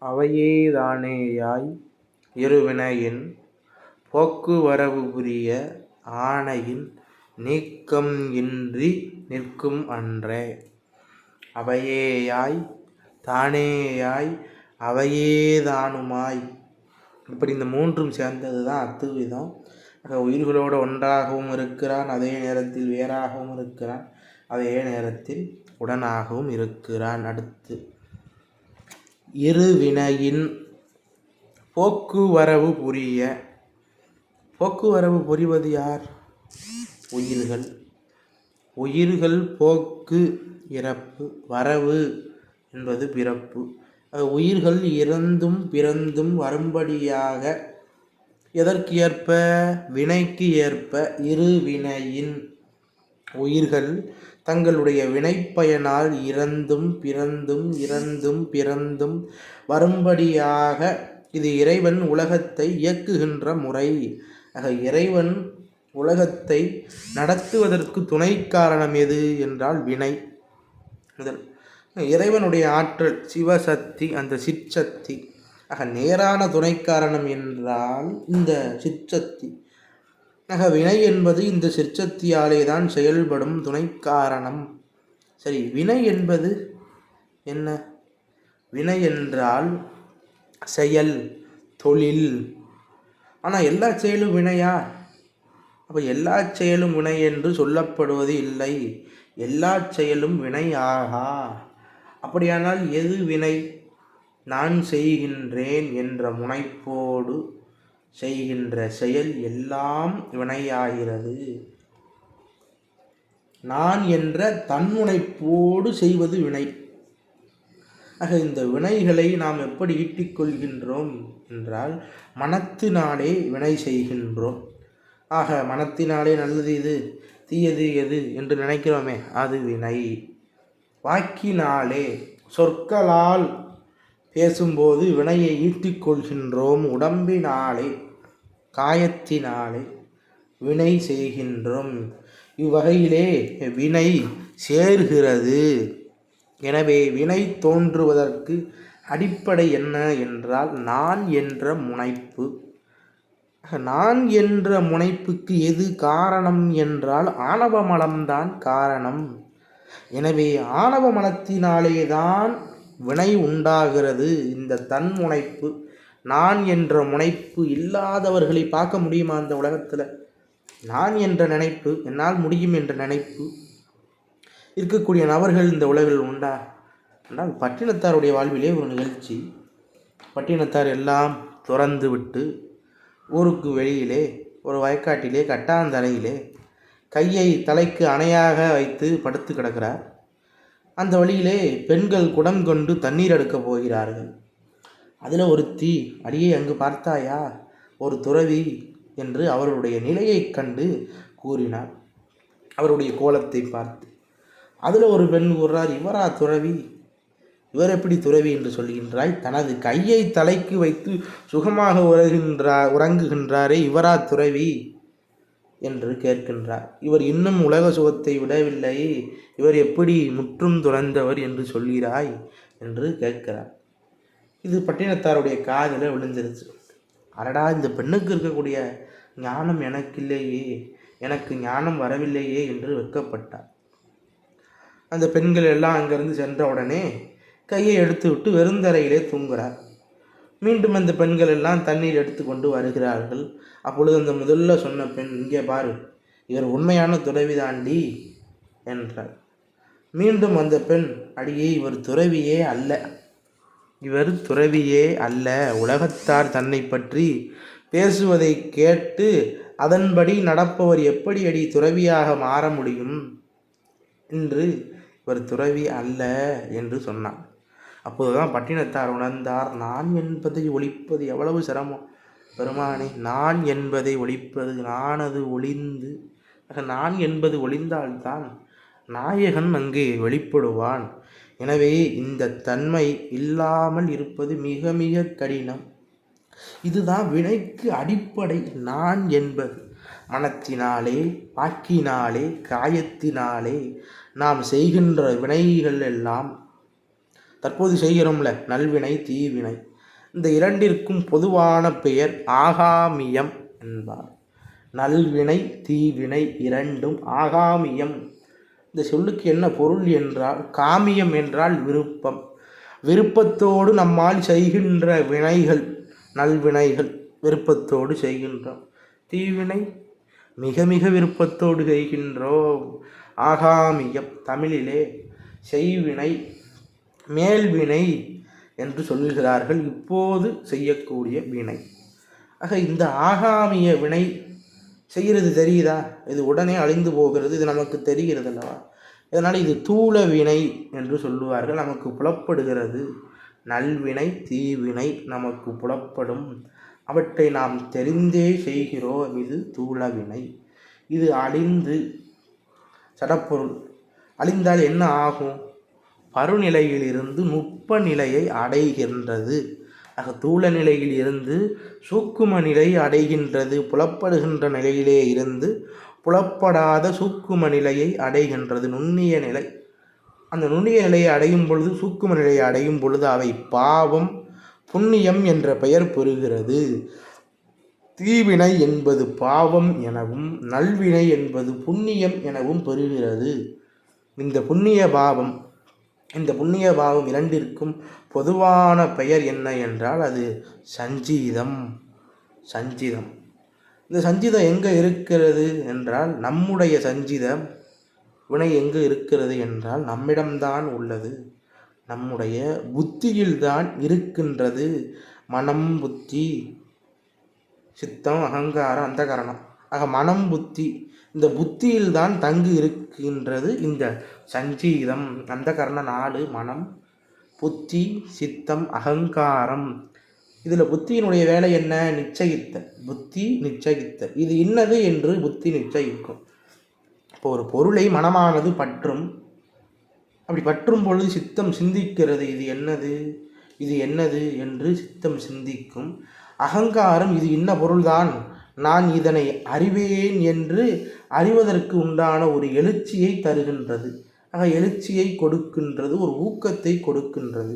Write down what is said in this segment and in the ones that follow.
அவையேதானேயாய் இருவினையின் போக்குவரவு புரிய ஆணையின் நீக்கம் இன்றி நிற்கும் அன்றே. அவையேயாய் தானேயாய் அவையேதானுமாய், இப்படி இந்த மூன்றும் சேர்ந்தது தான் அத்துவிதம். உயிர்களோடு ஒன்றாகவும் இருக்கிறான், அதே நேரத்தில் வேறாகவும் இருக்கிறான், அதே நேரத்தில் உடனாகவும் இருக்கிறான். அடுத்து இருவினையின் போக்குவரவு புரிய. போக்குவரவு புரிவது யார்? உயிர்கள். உயிர்கள் போக்கு இறப்பு, வரவு என்பது பிறப்பு. உயிர்கள் இறந்தும் பிறந்தும் வரும்படியாக எதற்கு ஏற்ப? வினைக்கு ஏற்ப. இருவினையின் உயிர்கள் தங்களுடைய வினைப்பயனால் இறந்தும் பிறந்தும் வரும்படியாக இது இறைவன் உலகத்தை இயக்குகின்ற முறை. இறைவன் உலகத்தை நடத்துவதற்கு துணை காரணம் எது என்றால் வினை. முதல் இறைவனுடைய ஆற்றல் சிவசக்தி, அந்த சிற்சக்தி. நேரான துணை காரணம் என்றால் இந்த சிற்சக்தி. வினை என்பது இந்த சிற்சக்தியாலே தான் செயல்படும் துணை காரணம். சரி, வினை என்பது என்ன? வினை என்றால் செயல், தொழில். ஆனால் எல்லா செயலும் வினையா? அப்போ எல்லா செயலும் வினை என்று சொல்லப்படுவது இல்லை. எல்லா செயலும் வினை ஆகா. அப்படியானால் எது வினை? நான் செய்கின்றேன் என்ற முனைப்போடு செய்கின்ற செயல் எல்லாம் வினையாகிறது. நான் என்ற தன்முனைப்போடு செய்வது வினை. இந்த வினைகளை நாம் எப்படி ஈட்டிக்கொள்கின்றோம் என்றால் மனத்தினாலே வினை செய்கின்றோம். மனத்தினாலே நல்லது இது, தீயது எது என்று நினைக்கிறோமே, அது வினை. வாக்கினாலே, சொற்களால் பேசும்போது வினையை ஈட்டிக்கொள்கின்றோம். உடம்பினாலே, காயத்தினாலே வினை செய்கின்றோம். இவ்வகையிலே வினை சேர்கிறது. எனவே வினை தோன்றுவதற்கு அடிப்படை என்ன என்றால் நான் என்ற முனைப்பு. நான் என்ற முனைப்புக்கு எது காரணம் என்றால் ஆணவ மலம்தான் காரணம். எனவே ஆணவ மலத்தினாலே தான் வினை உண்டாகிறது. இந்த தன்முனைப்பு, நான் என்ற முனைப்பு இல்லாதவர்களை பார்க்க முடியுமா அந்த உலகத்தில்? நான் என்ற நினைப்பு, என்னால் முடியும் என்ற நினைப்பு இருக்கக்கூடிய நபர்கள் இந்த உலகில் உண்டா என்றால் பட்டினத்தாருடைய வாழ்விலே ஒரு நிகழ்ச்சி. பட்டினத்தார் எல்லாம் துறந்து விட்டு ஊருக்கு வெளியிலே ஒரு வயக்காட்டிலே கட்டாந்தரையிலே கையை தலைக்கு அணையாக வைத்து படுத்து கிடக்கிறார். அந்த வழியிலே பெண்கள் குடம் கொண்டு தண்ணீர் எடுக்க போகிறார்கள். அதில் ஒருத்தி, அடியே அங்கு பார்த்தாயா ஒரு துறவி என்று அவருடைய நிலையை கண்டு கூறினார். அவருடைய கோலத்தை பார்த்து அதில் ஒரு பெண் கூறுறார், இவரா துறவி? இவர் எப்படி துறவி என்று சொல்கின்றாய்? தனது கையை தலைக்கு வைத்து சுகமாக உறங்குகின்றாரே, இவரா துறவி என்று கேட்கின்றார். இவர் இன்னும் உலக சுகத்தை விடவில்லை, இவர் எப்படி முற்றும் துறந்தவர் என்று சொல்கிறாய் என்று கேட்கிறார். இது பட்டினத்தாருடைய காதில் விழுந்துருச்சு. அடடா, இந்த பெண்ணுக்கு இருக்கக்கூடிய ஞானம் எனக்கு இல்லையே, எனக்கு ஞானம் வரவில்லையே என்று வெட்கப்பட்டார். அந்த பெண்கள் எல்லாம் அங்கிருந்து சென்ற உடனே கையை எடுத்து விட்டு வெறுந்தரையிலே தூங்குகிறார். மீண்டும் அந்த பெண்கள் எல்லாம் தண்ணீர் எடுத்து கொண்டு வருகிறார்கள். அப்பொழுது அந்த முதல்ல சொன்ன பெண், இங்கே பாரு, இவர் உண்மையான துறவி தாண்டி என்றார். மீண்டும் அந்த பெண், அடியே இவர் துறவியே அல்ல, இவர் துறவியே அல்ல. உலகத்தார் தன்னை பற்றி பேசுவதை கேட்டு அதன்படி நடப்பவர் எப்படி அடி துறவியாக மாற முடியும் என்று இவர் துறவி அல்ல என்று சொன்னார். அப்போதுதான் பட்டினத்தார் உணர்ந்தார், நான் என்பதை ஒழிப்பது எவ்வளவு சிரமம் பெருமானே. நான் என்பதை ஒழிப்பது, நானது ஒளிந்து, நான் என்பது ஒளிந்தால்தான் நாயகன் அங்கே வெளிப்படுவான். எனவே இந்த தன்மை இல்லாமல் இருப்பது மிக மிக கடினம். இதுதான் வினைக்கு அடிப்படை. நான் என்பது மனத்தினாலே, வாக்கினாலே, காயத்தினாலே நாம் செய்கின்ற வினைகள் எல்லாம் தற்போது செய்கிறோம்ல நல்வினை தீவினை, இந்த இரண்டிற்கும் பொதுவான பெயர் ஆகாமியம் என்பார். நல்வினை தீவினை இரண்டும் ஆகாமியம். இந்த சொல்லுக்கு என்ன பொருள் என்றால், காமியம் என்றால் விருப்பம், விருப்பத்தோடு நம்மால் செய்கின்ற வினைகள் நல்வினைகள் விருப்பத்தோடு செய்கின்றோம். தீவினை மிக மிக விருப்பத்தோடு செய்கின்றோம். ஆகாமியம் தமிழிலே செய்வினை மேல்வினை என்று சொல்லுகிறார்கள், இப்போது செய்யக்கூடிய வினை. ஆக இந்த ஆகாமிய வினை செய்கிறது தெரியுதா? இது உடனே அழிந்து போகிறது, இது நமக்கு தெரிகிறது அல்லவா? இதனால் இது தூள வினை என்று சொல்லுவார்கள், நமக்கு புலப்படுகிறது. நல்வினை தீவினை நமக்கு புலப்படும், அவற்றை நாம் தெரிந்தே செய்கிறோம். இது தூள வினை. இது அழிந்து சடப்பொருள் அழிந்தால் என்ன ஆகும்? பருநிலையிலிருந்து நுட்ப நிலையை அடைகின்றது. ஆக தூள நிலையில் இருந்து சூக்கும நிலை அடைகின்றது. புலப்படுகின்ற நிலையிலே இருந்து புலப்படாத சூக்கும நிலையை அடைகின்றது, நுண்ணிய நிலை. அந்த நுண்ணிய நிலையை அடையும் பொழுது, சூக்கும நிலையை அடையும் பொழுது அவை பாவம் புண்ணியம் என்ற பெயர் பெறுகிறது. தீவினை என்பது பாவம் எனவும் நல்வினை என்பது புண்ணியம் எனவும் பெறுகிறது. இந்த புண்ணிய பாவம் இரண்டிற்கும் பொதுவான பெயர் என்ன என்றால் அது சஞ்சீதம். சஞ்சிதம். இந்த சஞ்சிதம் எங்கே இருக்கிறது என்றால், நம்முடைய சஞ்சிதம் வினை எங்கு இருக்கிறது என்றால் நம்மிடம்தான் உள்ளது, நம்முடைய புத்தியில்தான் இருக்கின்றது. மனம் புத்தி சித்தம் அகங்காரம் அந்த கரணம். ஆக மனம் புத்தி, இந்த புத்தியில்தான் தங்கி இருக்கின்றது இந்த சஞ்சீதம். அந்த கரண 4 மனம் புத்தி சித்தம் அகங்காரம். இதில் புத்தியினுடைய வேலை என்ன? நிச்சயித்த. புத்தி நிச்சயித்த, இது இன்னது என்று புத்தி நிச்சயிக்கும். இப்போ ஒரு பொருளை மனமானது பற்றும், அப்படி பற்றும் பொழுது சித்தம் சிந்திக்கிறது, இது என்னது இது என்னது என்று சித்தம் சிந்திக்கும். அகங்காரம் இது இன்ன பொருள்தான், நான் இதனை அறிவேன் என்று அறிவதற்கு உண்டான ஒரு எழுச்சியை தருகின்றது. ஆக எழுச்சியை கொடுக்கின்றது, ஒரு ஊக்கத்தை கொடுக்கின்றது.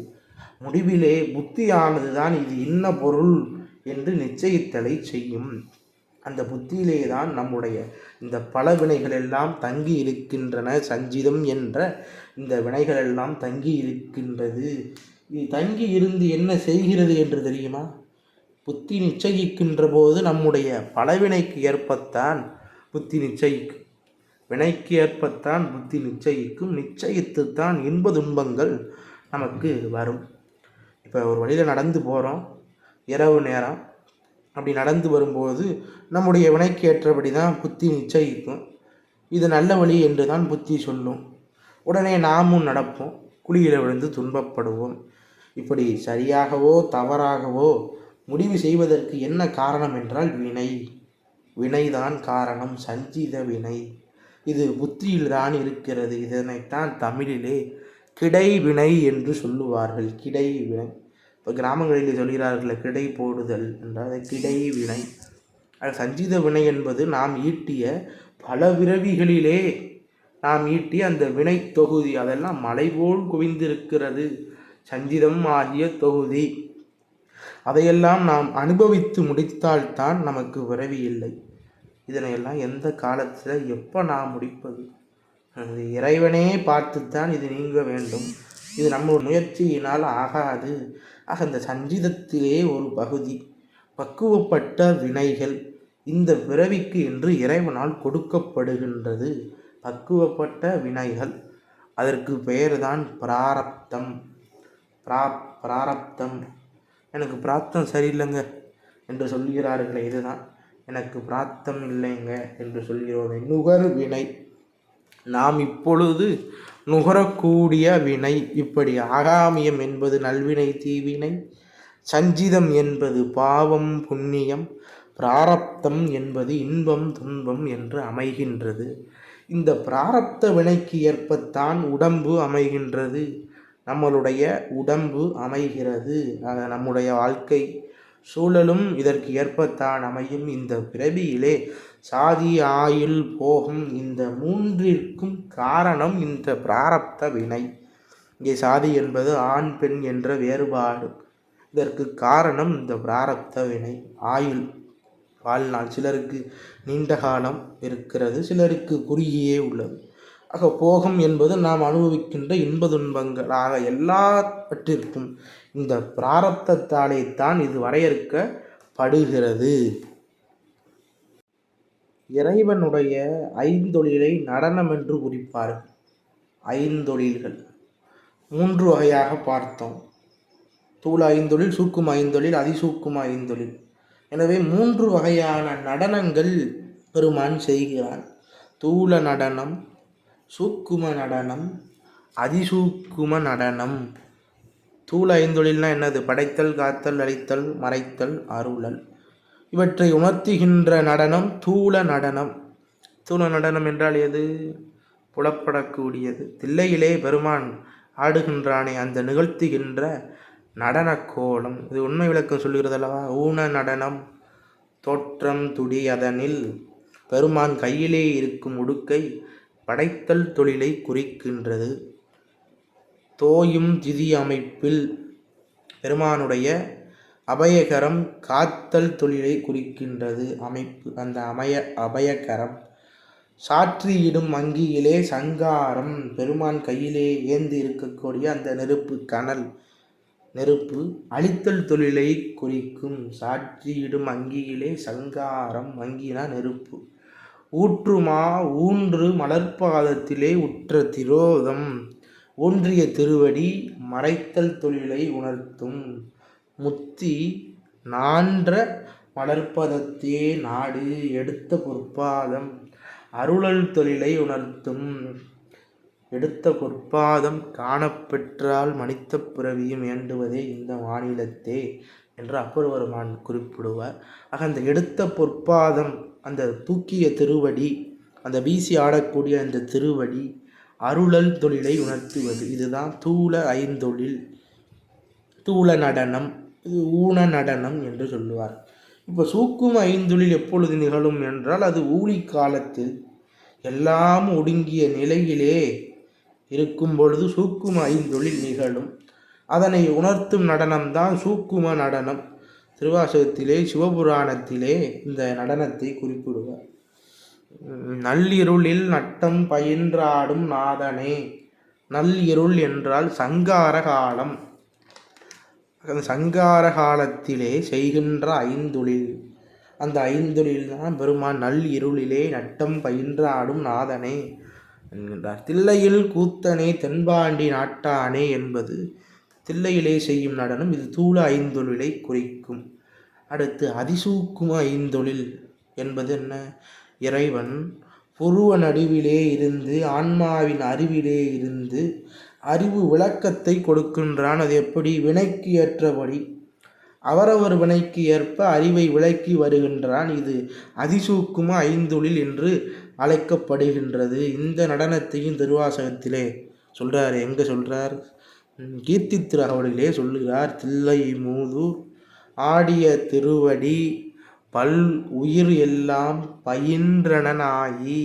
முடிவிலே புத்தியானது தான் இது இன்ன பொருள் என்று நிச்சயித்தலை செய்யும். அந்த புத்தியிலே தான் நம்முடைய இந்த பல வினைகள் எல்லாம் தங்கி இருக்கின்றன. சஞ்சிதம் என்ற இந்த வினைகள் எல்லாம் தங்கி இருக்கின்றது. இது தங்கி இருந்து என்ன செய்கிறது என்று தெரியுமா? புத்தி நிச்சயிக்கின்ற போது நம்முடைய பலவினைக்கு ஏற்பத்தான் புத்தி நிச்சயிக்கும், வினைக்கு ஏற்பத்தான் புத்தி நிச்சயிக்கும். நிச்சயித்துத்தான் இன்ப துன்பங்கள் நமக்கு வரும். இப்போ ஒரு வழியில் நடந்து போகிறோம், இரவு நேரம், அப்படி நடந்து வரும்போது நம்முடைய வினைக்கு ஏற்றபடி தான் புத்தி நிச்சயிக்கும். இது நல்ல வழி என்று தான் புத்தி சொல்லும். உடனே நாமும் நடப்போம், குழியில் விழுந்து துன்பப்படுவோம். இப்படி சரியாகவோ தவறாகவோ முடிவு செய்வதற்கு என்ன காரணம் என்றால் வினைதான் காரணம். சஞ்சித வினை இது புத்தியில்தான் இருக்கிறது. இதனைத்தான் தமிழிலே கிடைவினை என்று சொல்லுவார்கள். கிடைவினை. இப்போ கிராமங்களில் சொல்கிறார்கள் கிடை போடுதல் என்றால் கிடைவினை. சஞ்சித வினை என்பது நாம் ஈட்டிய பல பிறவிகளிலே நாம் ஈட்டிய அந்த வினை தொகுதி, அதெல்லாம் மலை போல் குவிந்திருக்கிறது. சஞ்சிதம் ஆகிய தொகுதி, அதையெல்லாம் நாம் அனுபவித்து முடித்தால்தான் நமக்கு பிறவி இல்லை. இதனையெல்லாம் எந்த காலத்தில் எப்போ நாம் முடிப்பது? அது இறைவனே பார்த்துத்தான் இது நீங்க வேண்டும். இது நம்ம முயற்சியினால் ஆகாது. ஆக இந்த சஞ்சிதத்திலே ஒரு பகுதி பக்குவப்பட்ட வினைகள் இந்த பிறவிக்கு என்று இறைவனால் கொடுக்கப்படுகின்றது. பக்குவப்பட்ட வினைகள், அதற்கு பெயர்தான் பிராரப்தம். பிராரப்தம். எனக்கு பிராப்தம் சரியில்லைங்க என்று சொல்கிறார்களே, இதுதான் எனக்கு பிராப்தம் இல்லைங்க என்று சொல்கிறோமே. நுகர் வினை, நாம் இப்பொழுது நுகரக்கூடிய வினை. இப்படி ஆகாமியம் என்பது நல்வினை தீவினை, சஞ்சிதம் என்பது பாவம் புண்ணியம், பிராரப்தம் என்பது இன்பம் துன்பம் என்று அமைகின்றது. இந்த பிராரப்த வினைக்கு ஏற்பத்தான் உடம்பு அமைகின்றது, நம்மளுடைய உடம்பு அமைகிறது. நம்முடைய வாழ்க்கை சூழலும் இதற்கு ஏற்பத்தான் அமையும். இந்த பிறவியிலே சாதி ஆயுள் போகும், இந்த மூன்றிற்கும் காரணம் இந்த பிராரப்த வினை. இங்கே சாதி என்பது ஆண் பெண் என்ற வேறுபாடு. இதற்கு காரணம் இந்த பிராரப்த வினை. ஆயுள் வாழ்நாள் சிலருக்கு நீண்ட காலம் இருக்கிறது, சிலருக்கு குறுகியே உள்ளது. ஆக போகம் என்பது நாம் அனுபவிக்கின்ற இன்ப துன்பங்கள். ஆக எல்லாவற்றிற்கும் இந்த பிராரப்தத்தாலே தான் இது வரையறுக்கப்படுகிறது. இறைவனுடைய ஐந்தொழிலை நடனம் என்று குறிப்பார்கள். ஐந்தொழில்கள் 3 வகையாக பார்த்தோம். தூள ஐந்தொழில், சூக்கும ஐந்தொழில், அதிசூக்கும ஐந்தொழில். எனவே 3 வகையான நடனங்கள் பெருமான் செய்கிறான். தூள நடனம், சூக்கும நடனம், அதிசூக்கும நடனம். தூள ஐந்தொழில்னா என்னது? படைத்தல், காத்தல், அழித்தல், மறைத்தல், அருளல். இவற்றை உணர்த்துகின்ற நடனம் தூள நடனம். தூள நடனம் என்றால் எது? புலப்படக்கூடியது. தில்லையிலே பெருமான் ஆடுகின்றானே அந்த நிகழ்த்துகின்ற நடன கோலம். இது உண்மை விளக்கம் சொல்லுகிறது அல்லவா? ஊன நடனம் தோற்றம் துடி அதனில் பெருமான் கையிலே இருக்கும் உடுக்கை படைத்தல் தொழிலை குறிக்கின்றது. தோயும் திதி அமைப்பில் பெருமானுடைய அபயகரம் காத்தல் தொழிலை குறிக்கின்றது அமைப்பு. அந்த அபயகரம் சாற்றியிடும் அங்கியிலே சங்காரம், பெருமான் கையிலே ஏந்தி இருக்கக்கூடிய அந்த நெருப்பு கனல், நெருப்பு அழித்தல் தொழிலை குறிக்கும். சாற்றியிடும் அங்கியிலே சங்காரம், அங்கினா நெருப்பு. ஊற்றுமா ஊன்று மலர்பாதத்திலே உற்ற திரோதம், ஊன்றிய திருவடி மறைத்தல் தொழிலை உணர்த்தும். முத்தி நான்ற மலர்பதத்தே நாடு எடுத்த பொற்பாதம் அருளல் தொழிலை உணர்த்தும். எடுத்த பொற்பாதம் காணப்பெற்றால் மனித பிறவியும் வேண்டுவதே இந்த மாநிலத்தே என்று அப்பொருவருமான் குறிப்பிடுவார். ஆக அந்த எடுத்த பொற்பாதம், அந்த தூக்கிய திருவடி, அந்த வீசி ஆடக்கூடிய அந்த திருவடி அருளல் தொழிலை உணர்த்துவது. இதுதான் தூள ஐந்தொழில். தூள நடனம், இது ஊன நடனம் என்று சொல்லுவார். இப்போ சூக்கும ஐந்தொழில் எப்பொழுது நிகழும் என்றால் அது ஊழி காலத்தில் எல்லாம் ஒடுங்கிய நிலையிலே இருக்கும் பொழுது சூக்கும ஐந்தொழில் நிகழும். அதனை உணர்த்தும் நடனம்தான் சூக்கும நடனம். திருவாசகத்திலே சிவபுராணத்திலே இந்த நடனத்தை குறிப்பிடுவார். நள்ளிருளில் நட்டம் பயின்றாடும் நாதனே. நள்ளிருள் என்றால் சங்கார காலம். அந்த சங்கார காலத்திலே செய்கின்ற ஐந்தொழில், அந்த ஐந்தொழில் தான் பெருமான் நல் இருளிலே நட்டம் பயின்றாடும் நாதனே என்கின்றார். தில்லையில் கூத்தனே தென்பாண்டி நாட்டானே என்பது தில்லையிலே செய்யும் நடனம். இது தூள ஐந்தொழிலை குறிக்கும். அடுத்து அதிசூக்கும ஐந்தொழில் என்பது என்ன? இறைவன் புருவ நடுவிலே இருந்து ஆன்மாவின் அறிவிலே இருந்து அறிவு விளக்கத்தை கொடுக்கின்றான். அது எப்படி? வினைக்கு ஏற்றபடி அவரவர் வினைக்கு ஏற்ப அறிவை விளக்கி வருகின்றான். இது அதிசூக்கும ஐந்தொழில் என்று அழைக்கப்படுகின்றது. இந்த நடனத்தையும் திருவாசகத்திலே சொல்றார். எங்க சொல்றார்? கீர்த்தி திருஅகவலிலே சொல்லுகிறார். தில்லை மூதூர் ஆடிய திருவடி பல் உயிர் எல்லாம் பயின்றனாயி.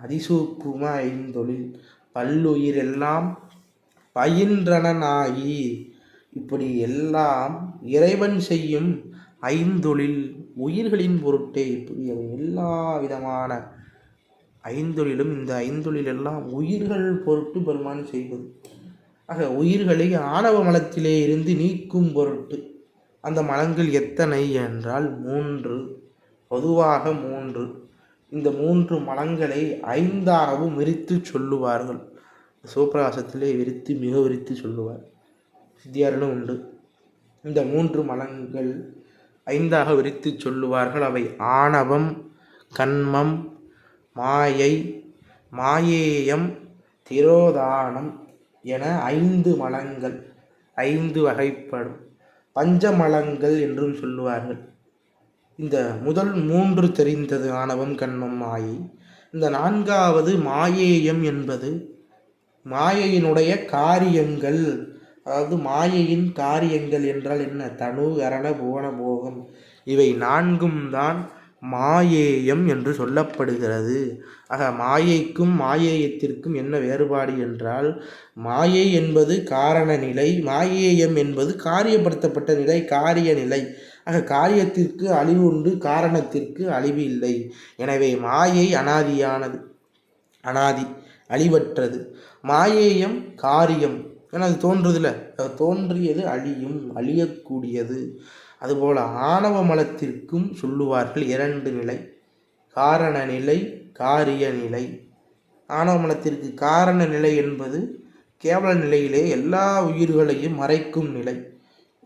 அதிசூக்கும ஐந்தொழில், பல்லுயிர் எல்லாம் பயின்றனாயி. இப்படி எல்லாம் இறைவன் செய்யும் ஐந்தொழில் உயிர்களின் பொருட்டே. இப்படி எல்லா விதமான ஐந்தொழிலும், இந்த ஐந்தொழில் எல்லாம் உயிர்கள் பொருட்டு பெருமான் செய்வது. ஆக உயிர்களை ஆணவ மலத்திலே இருந்து நீக்கும் பொருட்டு. அந்த மலங்கள் எத்தனை என்றால் 3, பொதுவாக 3. இந்த 3 மலங்களை 5ஆகவும் விரித்து சொல்லுவார்கள். சிவபிரகாசத்திலே மிக விரித்து சொல்லுவார். சித்தியாரிலும் உண்டு. இந்த 3 மலங்கள் 5ஆக விரித்து சொல்லுவார்கள். அவை ஆணவம், கன்மம், மாயை, மாயேயம், திரோதானம் என 5 மலங்கள். 5 வகைப்படும். பஞ்சமலங்கள் என்றும் சொல்லுவார்கள். இந்த முதல் 3 தெரிந்தது, ஆணவம், கன்மம், மாயை. இந்த 4வது மாயேயம் என்பது மாயையினுடைய காரியங்கள். அதாவது மாயையின் காரியங்கள் என்றால் என்ன? தனு, கரண, புவன, போகம். இவை 4ம் தான் மாயேயம் என்று சொல்லப்படுகிறது. ஆக மாயைக்கும் மாயேயத்திற்கும் என்ன வேறுபாடு என்றால், மாயை என்பது காரண நிலை, மாயேயம் என்பது காரியப்படுத்தப்பட்ட நிலை, காரிய நிலை. ஆக காரியத்திற்கு அழிவு உண்டு, காரணத்திற்கு அழிவு இல்லை. எனவே மாயை அனாதியானது, அனாதி அழிவற்றது. மாயேயம் காரியம், ஏன்னா அது தோன்றுதில்ல, அது தோன்றியது அழியும், அழியக்கூடியது. அதுபோல் ஆணவ மலத்திற்கும் சொல்லுவார்கள் இரண்டு நிலை, காரண நிலை, காரிய நிலை. ஆணவ மலத்திற்கு காரண நிலை என்பது கேவல நிலையிலே எல்லா உயிர்களையும் மறைக்கும் நிலை.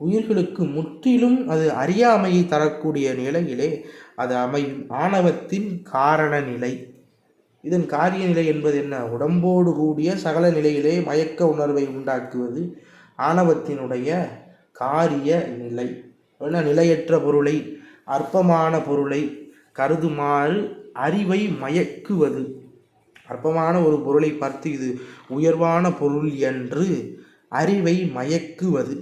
உயிர்களுக்கு முற்றிலும் அது அறியாமையை தரக்கூடிய நிலையிலே அது அமையும். ஆணவத்தின் காரண நிலை. இதன் காரிய நிலை என்பது என்ன? உடம்போடு கூடிய சகல நிலையிலே மயக்க உணர்வை உண்டாக்குவது ஆணவத்தினுடைய காரிய நிலை. நிலையற்ற பொருளை, அற்பமான பொருளை கருதுமாறு அறிவை மயக்குவது. அற்பமான ஒரு பொருளை பார்த்து இது உயர்வான பொருள் என்று அறிவை மயக்குவது.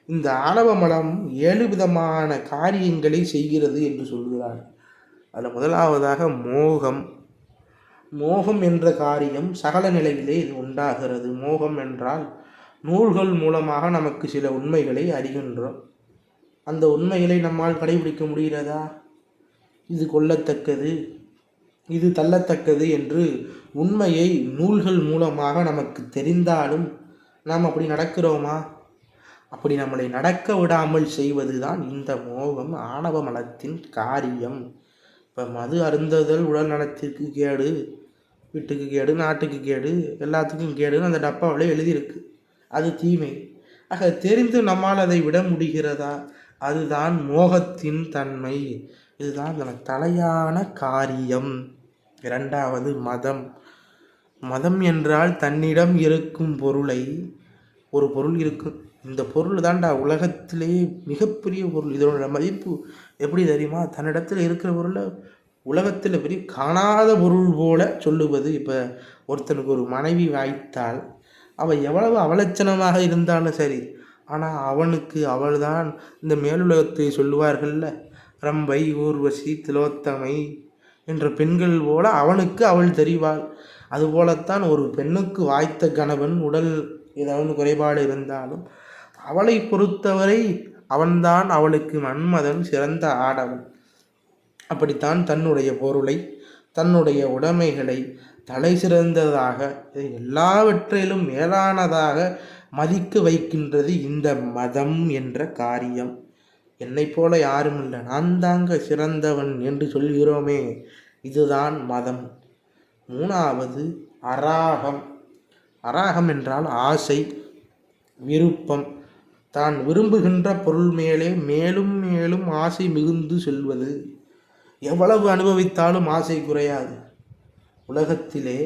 இந்த ஆணவ மலம் 7 விதமான காரியங்களை செய்கிறது என்று சொல்கிறார். அதில் முதலாவதாக மோகம். மோகம் என்ற காரியம் சகல நிலையிலே இது உண்டாகிறது. மோகம் என்றால் நூல்கள் மூலமாக நமக்கு சில உண்மைகளை அறிகின்றோம். அந்த உண்மைகளை நம்மால் கடைபிடிக்க முடிகிறதா? இது கொள்ளத்தக்கது, இது தள்ளத்தக்கது என்று உண்மையை நூல்கள் மூலமாக நமக்கு தெரிந்தாலும் நாம் அப்படி நடக்கிறோமா? அப்படி நம்மளை நடக்க விடாமல் செய்வது தான் இந்த மோகம், ஆணவ மலத்தின் காரியம். இப்போ மது அருந்துதல் உடல் நலத்திற்கு கேடு, வீட்டுக்கு கேடு, நாட்டுக்கு கேடு, எல்லாத்துக்கும் கேடுன்னு அந்த டப்பாவில் எழுதியிருக்கு. அது தீமை. ஆக தெரிந்து நம்மால் அதை விட முடிகிறதா? அதுதான் மோகத்தின் தன்மை. இதுதான் தலையான காரியம். இரண்டாவது மதம். மதம் என்றால் தன்னிடம் இருக்கும் பொருளை, ஒரு பொருள் இருக்கும், இந்த பொருள் தான்டா உலகத்திலே மிகப்பெரிய பொருள், இதனோட மதிப்பு எப்படி தெரியுமா? தன்னிடத்தில் இருக்கிற பொருளை உலகத்தில் பெரிய காணாத பொருள் போல சொல்லுவது. இப்போ ஒருத்தனுக்கு ஒரு மனைவி வாய்த்தால் அவள் எவ்வளவு அவலட்சணமாக இருந்தாலும் சரி, ஆனால் அவனுக்கு அவள்தான் இந்த மேலுலகத்தை சொல்லுவார்கள்ல, ரம்பை, ஊர்வசி, திலோத்தமை என்ற பெண்கள் போல அவனுக்கு அவள் தெரிவாள். அதுபோலத்தான் ஒரு பெண்ணுக்கு வாய்த்த கணவன் உடல் ஏதாவது குறைபாடு இருந்தாலும் அவளை பொறுத்தவரை அவன்தான் அவளுக்கு மன்மதன், சிறந்த ஆடவன். அப்படித்தான் தன்னுடைய பொருளை, தன்னுடைய உடைமைகளை தலை சிறந்ததாக, எல்லாவற்றிலும் மேலானதாக மதிக்க வைக்கின்றது இந்த மதம் என்ற காரியம். என்னை போல யாரும் இல்லை, நான் தாங்க சிறந்தவன் என்று சொல்கிறோமே, இதுதான் மதம். மூணாவது அராகம். அராகம் என்றால் ஆசை, விருப்பம். தான் விரும்புகின்ற பொருள் மேலே மேலும் மேலும் ஆசை மிகுந்து செல்வது. எவ்வளவு அனுபவித்தாலும் ஆசை குறையாது. உலகத்திலே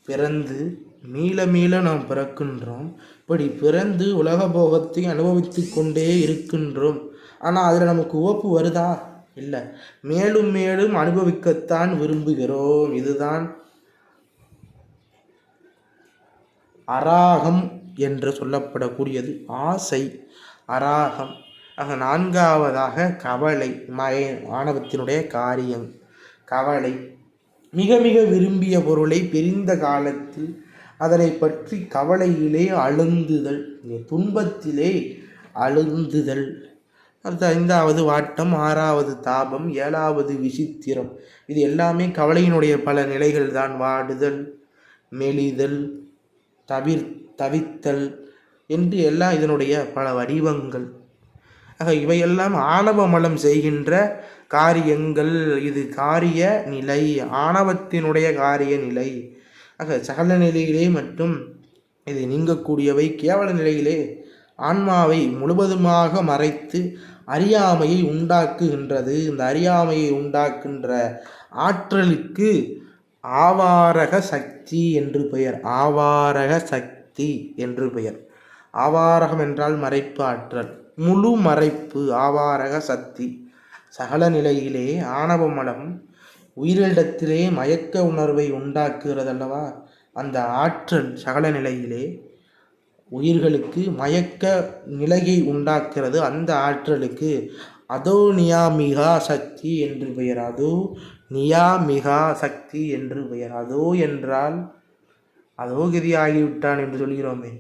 பிறந்து மீள மீள நாம் பிறக்கின்றோம். இப்படி பிறந்து உலக போகத்தை அனுபவித்து கொண்டே இருக்கின்றோம். ஆனால் அதில் நமக்கு உவப்பு வருதா? இல்லை. மேலும் மேலும் அனுபவிக்கத்தான் விரும்புகிறோம். இதுதான் அராகம் என்று சொல்லப்படக்கூடியது. ஆசை, அராகம். ஆக நான்காவதாக கவலை, ஆணவத்தினுடைய காரியம். கவலை, மிக மிக விரும்பிய பொருளை பிரிந்த காலத்தில் அதனை பற்றி கவலையிலே அழுந்துதல், துன்பத்திலே அழுந்துதல். அடுத்த 5வது வாட்டம், 6வது தாபம், 7வது விசித்திரம். இது எல்லாமே கவலையினுடைய பல நிலைகள் தான். வாடுதல், மெலிதல், தவித்தல் என்று எல்லாம் இதனுடைய பல வடிவங்கள். ஆக இவையெல்லாம் ஆணவ மலம் செய்கின்ற காரியங்கள். இது காரிய நிலை, ஆணவத்தினுடைய காரிய நிலை. ஆக சகல நிலையிலே மட்டும் இது நீங்கக்கூடியவை. கேவல நிலையிலே ஆன்மாவை முழுவதுமாக மறைத்து அறியாமையை உண்டாக்குகின்றது. இந்த அறியாமையை உண்டாக்குகின்ற ஆற்றலுக்கு ஆவாரக சக்தி என்று பெயர். ஆவாரக சக்தி என்று பெயர். ஆவாரகம் என்றால் மறைப்பு ஆற்றல், முழு மறைப்பு, ஆவாரக சக்தி. சகல நிலையிலே ஆணவ மலம் உயிரிடத்திலே மயக்க உணர்வை உண்டாக்குகிறதல்லவா, அந்த ஆற்றல் சகல நிலையிலே உயிர்களுக்கு மயக்க நிலையை உண்டாக்குறது. அந்த ஆற்றலுக்கு அதோ நியாமிகா சக்தி என்று பெயர். அதோ நியாமிகா சக்தி என்று பெயர். அதோ என்றால் அதோகதி ஆகிவிட்டான் என்று சொல்கிறோமே.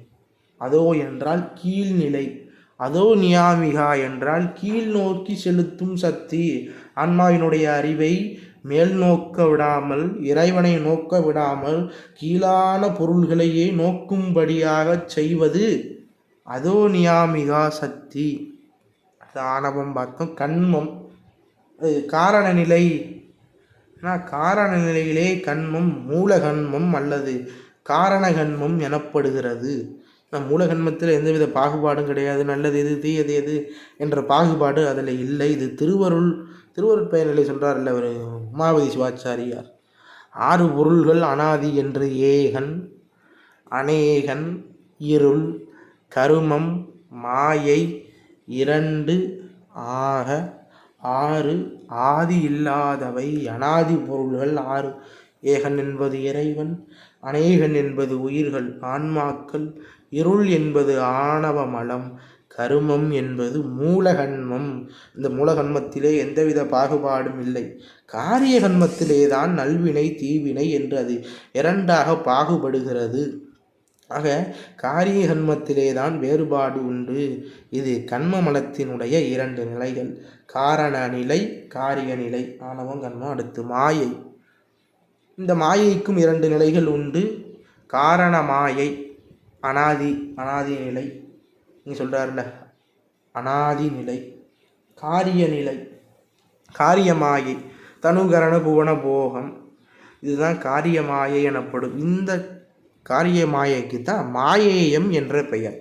அதோ என்றால் கீழ்நிலை. அதோ நியாமிகா என்றால் கீழ் நோக்கி செலுத்தும் சக்தி. ஆன்மாவினுடைய அறிவை மேல் நோக்க விடாமல், இறைவனை நோக்க விடாமல், கீழான பொருள்களையே நோக்கும்படியாக செய்வது அதோ நியாமிகா சக்தி. ஆணவம் பார்த்தோம். கண்மம் காரண நிலை. காரண நிலையிலே கண்மம் மூலகன்மம் அல்லது காரணகன்மம் எனப்படுகிறது. மூலகன்மத்தில் எந்தவித பாகுபாடும் கிடையாது. நல்லது எது தீயது எது என்ற பாகுபாடு அதில் இல்லை. இது திருவருட்பயனிலை சொல்கிறார்ல ஒரு உமாபதி சிவாச்சாரியார். 6 பொருள்கள் அனாதி என்று ஏகன், அநேகன், இருள், கருமம், மாயை 2 ஆக 6 ஆதி இல்லாதவை அனாதி பொருள்கள் 6. ஏகன் என்பது இறைவன், அநேகன் என்பது உயிர்கள் ஆன்மாக்கள், இருள் என்பது ஆணவ மலம், கருமம் என்பது மூலகன்மம். இந்த மூலகன்மத்திலே எந்தவித பாகுபாடும் இல்லை. காரிய கன்மத்திலே தான் நல்வினை தீவினை என்று அது 2ஆக பாகுபடுகிறது. ஆக காரிய கன்மத்திலே தான் வேறுபாடு உண்டு. இது கன்ம மலத்தினுடைய 2 நிலைகள். காரண நிலை, காரிய நிலை. ஆணவம் கன்மம். அடுத்து மாயை. இந்த மாயைக்கும் 2 நிலைகள் உண்டு. காரண மாயை அனாதி நிலை. நீ சொல்கிறார்ல அனாதி நிலை. காரிய நிலை காரிய மாயை தனுகரண புவன போகம். இதுதான் காரிய மாயை எனப்படும். இந்த காரிய மாயைக்கு தான் மாயேயம் என்ற பெயர்.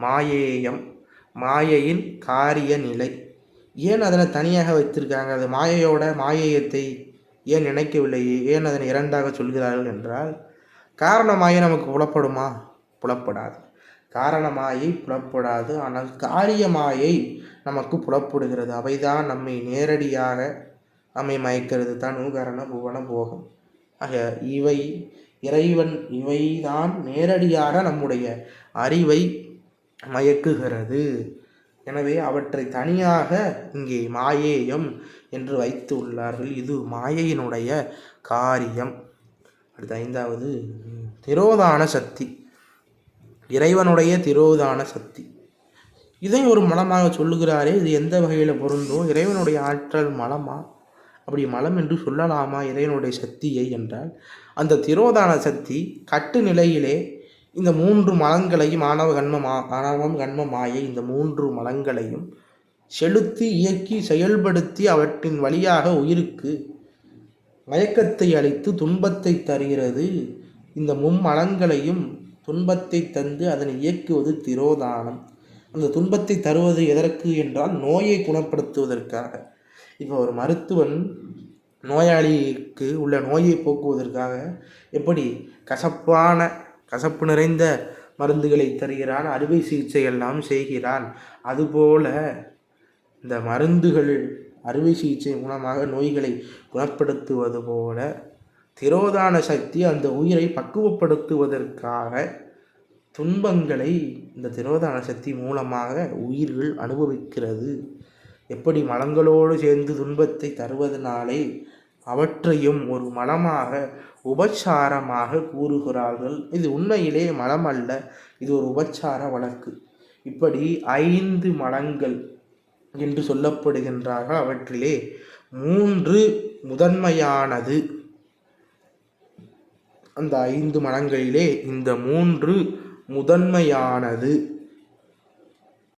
மாயேயம் மாயையின் காரிய நிலை. ஏன் அதனை தனியாக வைத்திருக்காங்க? அது மாயேயத்தை ஏன் நினைக்கவில்லை? ஏன் அதனை 2ஆக சொல்கிறார்கள் என்றால், காரணமாயை நமக்கு புலப்படுமா? புலப்படாது. காரணமாயை புலப்படாது. ஆனால் காரியமாயை நமக்கு புலப்படுகிறது. அவைதான் நம்மை நேரடியாக நம்மை மயக்கிறது. தனு கரண புவன போகம். ஆக இவைதான் நேரடியாக நம்முடைய அறிவை மயக்குகிறது. எனவே அவற்றை தனியாக இங்கே மாயேயம் என்று வைத்து உள்ளார்கள். இது மாயையினுடைய காரியம். அடுத்த 5வது திரோதான சக்தி. இறைவனுடைய திரோதான சக்தி. இதை ஒரு மலமாக சொல்லுகிறாரே, இது எந்த வகையில் பொருந்தும்? இறைவனுடைய ஆற்றல் மலமா? அப்படி மலம் என்று சொல்லலாமா இறைவனுடைய சக்தியை என்றால், அந்த திரோதான சக்தி கட்டு நிலையிலே இந்த 3 மலங்களையும் ஆணவம் கண்ம மாயை இந்த 3 மலங்களையும் செலுத்தி இயக்கி செயல்படுத்தி அவற்றின் வழியாக உயிருக்கு மயக்கத்தை அளித்து துன்பத்தை தருகிறது. இந்த மும்மலங்களையும் துன்பத்தை தந்து அதனை இயக்குவது திரோதானம். அந்த துன்பத்தை தருவது எதற்கு என்றால் நோயை குணப்படுத்துவதற்காக. இப்போ ஒரு மருத்துவன் நோயாளிக்கு உள்ள நோயை போக்குவதற்காக எப்படி கசப்பு நிறைந்த மருந்துகளை தருகிறான், அறுவை சிகிச்சை எல்லாம் செய்கிறான். அதுபோல இந்த மருந்துகள் அறுவை சிகிச்சை மூலமாக நோய்களை குணப்படுத்துவது போல திரோதான சக்தி அந்த உயிரை பக்குவப்படுத்துவதற்காக துன்பங்களை இந்த திரோதான சக்தி மூலமாக உயிர்கள் அனுபவிக்கிறது. எப்படி மலங்களோடு சேர்ந்து துன்பத்தை தருவதனாலே அவற்றையும் ஒரு மலமாக உபச்சாரமாக கூறுகிறார்கள். இது உண்மையிலே மலம் அல்ல, இது ஒரு உபச்சார வழக்கு. இப்படி 5 மலங்கள் என்று சொல்லப்படுகின்றார்கள். அவற்றிலே 3 முதன்மையானது. அந்த 5 மலங்களிலே இந்த 3 முதன்மையானது.